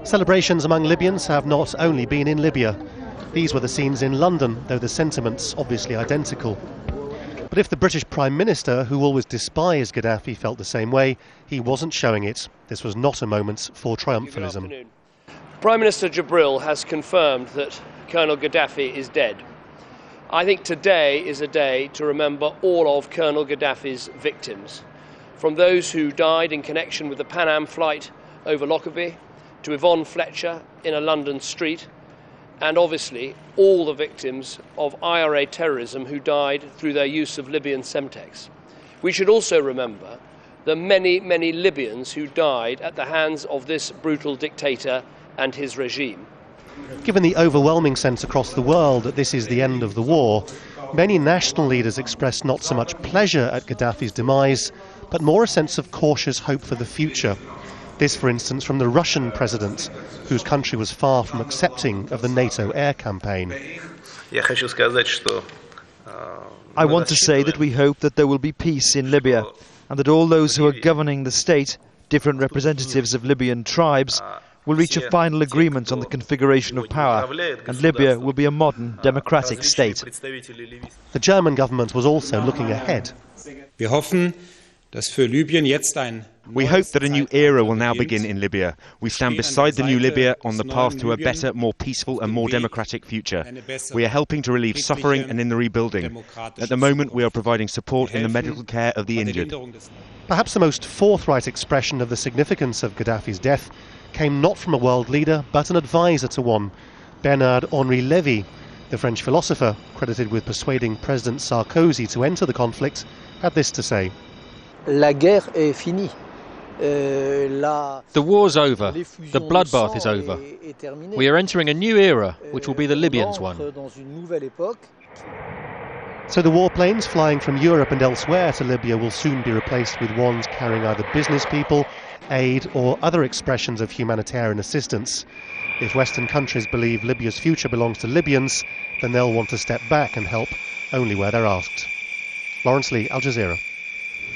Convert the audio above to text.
Celebrations among Libyans have not only been in Libya. These were the scenes in London, though the sentiments obviously identical. But if the British Prime Minister, who always despised Gaddafi, felt the same way, he wasn't showing it. This was not a moment for triumphalism. Prime Minister Jibril has confirmed that Colonel Gaddafi is dead. I think today is a day to remember all of Colonel Gaddafi's victims, from those who died in connection with the Pan Am flight over Lockerbie, to Yvonne Fletcher in a London street, and obviously all the victims of IRA terrorism who died through their use of Libyan Semtex. We should also remember the many, many Libyans who died at the hands of this brutal dictator and his regime. Given the overwhelming sense across the world that this is the end of the war, many national leaders expressed not so much pleasure at Gaddafi's demise, but more a sense of cautious hope for the future. This, for instance, from the Russian president, whose country was far from accepting of the NATO air campaign. I want to say that we hope that there will be peace in Libya, and that all those who are governing the state, different representatives of Libyan tribes, will reach a final agreement on the configuration of power, and Libya will be a modern, democratic state. The German government was also looking ahead. We hope that a new era will now begin in Libya. We stand beside the new Libya on the path to a better, more peaceful and more democratic future. We are helping to relieve suffering and in the rebuilding. At the moment, we are providing support in the medical care of the injured. Perhaps the most forthright expression of the significance of Gaddafi's death came not from a world leader, but an advisor to one, Bernard-Henri Lévy, the French philosopher, credited with persuading President Sarkozy to enter the conflict, had this to say. La guerre est finie. The war's over. The bloodbath is over. We are entering a new era, which will be the Libyans' one. So the warplanes flying from Europe and elsewhere to Libya will soon be replaced with ones carrying either business people, aid or other expressions of humanitarian assistance. If Western countries believe Libya's future belongs to Libyans, then they'll want to step back and help only where they're asked. Lawrence Lee, Al Jazeera.